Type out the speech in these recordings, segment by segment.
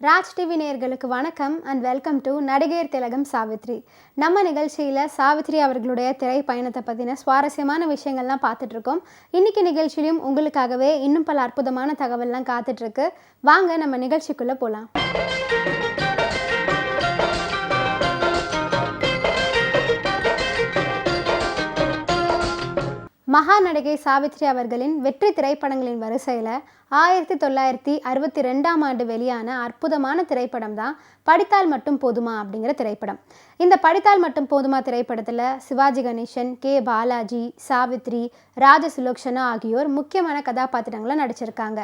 Raj TV நேயர்களுக்கு வணக்கம் and welcome to நடிகையர் திலகம் சாவித்ரி. நம்ம நிகழ்ச்சியில் சாவித்ரி அவர்களுடைய திரை பயணத்தை பற்றின சுவாரஸ்யமான விஷயங்கள்லாம் பார்த்துட்ருக்கோம். இன்றைக்கி நிகழ்ச்சியிலும் உங்களுக்காகவே இன்னும் பல அற்புதமான தகவல்லாம் காத்துட்ருக்கு. வாங்க நம்ம நிகழ்ச்சிக்குள்ளே போகலாம். மகா நடிகை சாவித்ரி அவர்களின் வெற்றி திரைப்படங்களின் வரிசையில் 1962ஆம் ஆண்டு வெளியான அற்புதமான திரைப்படம் தான் படித்தால் மட்டும் போதுமா அப்படிங்கிற திரைப்படம். இந்த படித்தால் மட்டும் போதுமா திரைப்படத்தில் சிவாஜி கணேசன், கே பாலாஜி, சாவித்ரி, ராஜசுலோக்ஷனா ஆகியோர் முக்கியமான கதாபாத்திரங்களை நடிச்சிருக்காங்க.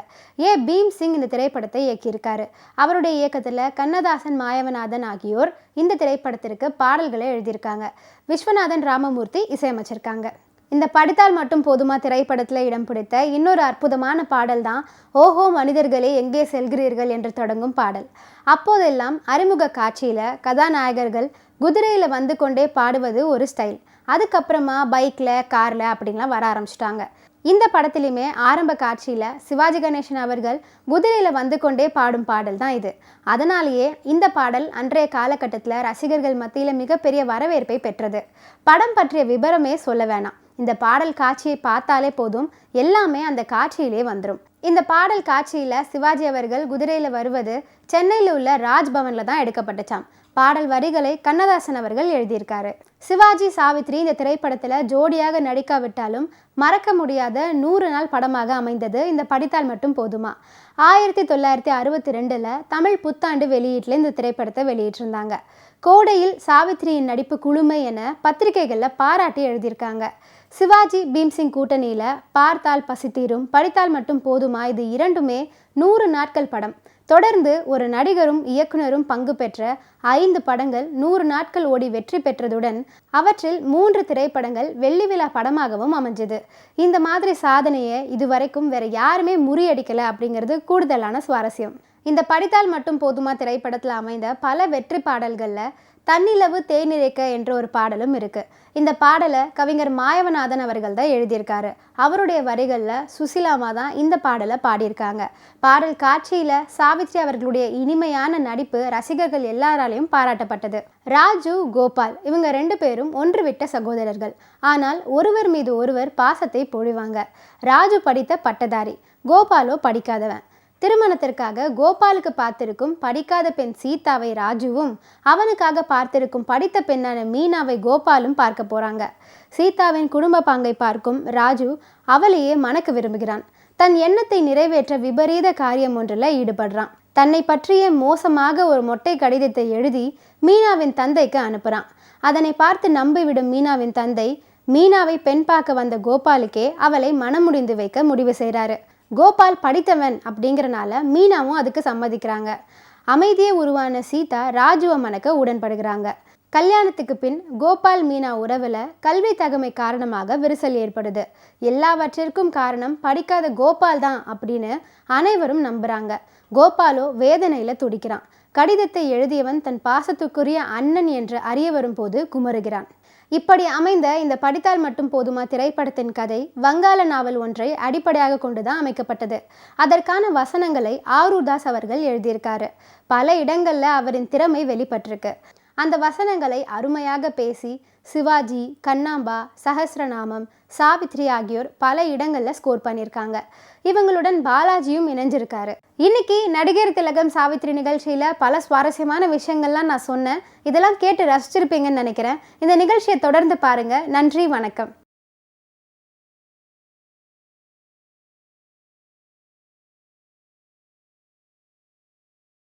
பீம் சிங் இந்த திரைப்படத்தை இயக்கியிருக்காரு. அவருடைய இயக்கத்தில் கண்ணதாசன், மாயவநாதன் ஆகியோர் இந்த திரைப்படத்திற்கு பாடல்களை எழுதியிருக்காங்க. விஸ்வநாதன் ராமமூர்த்தி இசையமைச்சிருக்காங்க. இந்த படித்தால் மட்டும் போதுமா திரைப்படத்தில் இடம் பிடித்த இன்னொரு அற்புதமான பாடல் தான் ஓஹோ மனிதர்களே எங்கே செல்கிறீர்கள் என்று தொடங்கும் பாடல். அப்போதெல்லாம் அறிமுக காட்சியில் கதாநாயகர்கள் குதிரையில் வந்து கொண்டே பாடுவது ஒரு ஸ்டைல். அதுக்கப்புறமா பைக்கில், காரில் அப்படின்லாம் வர ஆரம்பிச்சிட்டாங்க. இந்த படத்திலுமே ஆரம்ப காட்சியில் சிவாஜி கணேசன் அவர்கள் குதிரையில் வந்து கொண்டே பாடும் பாடல் தான் இது. அதனாலேயே இந்த பாடல் அன்றைய காலகட்டத்தில் ரசிகர்கள் மத்தியில் மிகப்பெரிய வரவேற்பை பெற்றது. படம் பற்றிய விபரமே சொல்ல வேணாம். இந்த பாடல் காட்சியை பார்த்தாலே போதும், எல்லாமே அந்த காட்சியிலே வந்துடும். இந்த பாடல் காட்சியில் சிவாஜி அவர்கள் குதிரையில் வருவது சென்னையில் உள்ள ராஜ்பவனில் தான் எடுக்கப்பட்டுச்சாம். பாடல் வரிகளை கண்ணதாசன் அவர்கள் எழுதியிருக்காரு. சிவாஜி, சாவித்ரி இந்த திரைப்படத்தில் ஜோடியாக நடிக்காவிட்டாலும் மறக்க முடியாத 100 நாள் படமாக அமைந்தது இந்த படித்தால் மட்டும் போதுமா. 1962 தமிழ் புத்தாண்டு வெளியீட்டில் இந்த திரைப்படத்தை வெளியிட்டிருந்தாங்க. கோடையில் சாவித்ரியின் நடிப்பு குளுமை என பத்திரிகைகளில் பாராட்டி எழுதியிருக்காங்க. சிவாஜி பீம்சிங் கூட்டணியில் பார்த்தால் பசித்தீரும், படித்தால் மட்டும் போதுமா இது இரண்டுமே 100 நாட்கள் படம். தொடர்ந்து ஒரு நடிகரும் இயக்குனரும் பங்கு பெற்ற 5 படங்கள் 100 நாட்கள் ஓடி வெற்றி பெற்றதுடன் அவற்றில் 3 திரைப்படங்கள் வெள்ளி விழா படமாகவும் அமைஞ்சது. இந்த மாதிரி சாதனையை இதுவரைக்கும் வேற யாருமே முறியடிக்கலை அப்படிங்கிறது கூடுதலான சுவாரஸ்யம். இந்த படித்தால் மட்டும் போதுமா திரைப்படத்தில் அமைந்த பல வெற்றி பாடல்களில் தன்னிலவு தேனிரைக்க என்ற ஒரு பாடலும் இருக்குது. இந்த பாடலை கவிஞர் மாயவநாதன் அவர்கள் தான் எழுதியிருக்காரு. அவருடைய வரிகளில் சுசிலாமா தான் இந்த பாடலை பாடியிருக்காங்க. பாடல் காட்சியில் சாவித்ரி அவர்களுடைய இனிமையான நடிப்பு ரசிகர்கள் எல்லாராலையும் பாராட்டப்பட்டது. ராஜு, கோபால் இவங்க 2 பேரும் ஒன்று விட்ட சகோதரர்கள். ஆனால் ஒருவர் மீது ஒருவர் பாசத்தை பொழிவாங்க. ராஜு படித்த பட்டதாரி, கோபாலோ படிக்காதவன். திருமணத்திற்காக கோபாலுக்கு பார்த்திருக்கும் படிக்காத பெண் சீதாவை ராஜுவும், அவனுக்காக பார்த்திருக்கும் படித்த பெண்ணான மீனாவை கோபாலும் பார்க்க போறாங்க. சீதாவின் குடும்ப பாங்கை பார்க்கும் ராஜு அவளையே மணக்க விரும்புகிறான். தன் எண்ணத்தை நிறைவேற்ற விபரீத காரியம் ஒன்றில் ஈடுபடுறான். தன்னை பற்றிய மோசமாக ஒரு மொட்டை கடிதத்தை எழுதி மீனாவின் தந்தைக்கு அனுப்புறான். அதனை பார்த்து நம்பிவிடும் மீனாவின் தந்தை மீனாவை பெண் பார்க்க வந்த கோபாலுக்கே அவளை மனமுடிந்து வைக்க முடிவு செய்கிறாரு. கோபால் படித்தவன் அப்படிங்கிறனால மீனாவும் அதுக்கு சம்மதிக்கிறாங்க. அமைதியே உருவான சீதா ராஜுவை மணக்க உடன்படுகிறாங்க. கல்யாணத்துக்கு பின் கோபால் மீனா உறவில் கல்வி தகமை காரணமாக விரிசல் ஏற்படுது. எல்லாவற்றிற்கும் காரணம் படிக்காத கோபால் தான் அப்படின்னு அனைவரும் நம்புகிறாங்க. கோபாலோ வேதனையில் துடிக்கிறான். கடிதத்தை எழுதியவன் தன் பாசத்துக்குரிய அண்ணன் என்று அறிய வரும்போது குமருகிறான். இப்படி அமைந்த இந்த படித்தால் மட்டும் போதுமா திரைப்படத்தின் கதை வங்காள நாவல் ஒன்றை அடிப்படையாக கொண்டுதான் அமைக்கப்பட்டது. அதற்கான வசனங்களை ஆரூர்தாஸ் அவர்கள் எழுதியிருக்காரு. பல இடங்கள்ல அவரின் திறமை வெளிப்பட்டிருக்கு. அந்த வசனங்களை அருமையாக பேசி சிவாஜி, கண்ணாம்பா, சஹஸ்ரநாமம், சாவித்ரி ஆகியோர் பல இடங்களில் ஸ்கோர் பண்ணியிருக்காங்க. இவங்களுடன் பாலாஜியும் இணைஞ்சிருக்காரு. இன்னைக்கு நடிகர் திலகம் சாவித்ரி நிகழ்ச்சியில் பல சுவாரஸ்யமான விஷயங்கள்லாம் நான் சொன்னேன். இதெல்லாம் கேட்டு ரசிச்சிருப்பீங்கன்னு நினைக்கிறேன். இந்த நிகழ்ச்சியை தொடர்ந்து பாருங்க. நன்றி, வணக்கம்.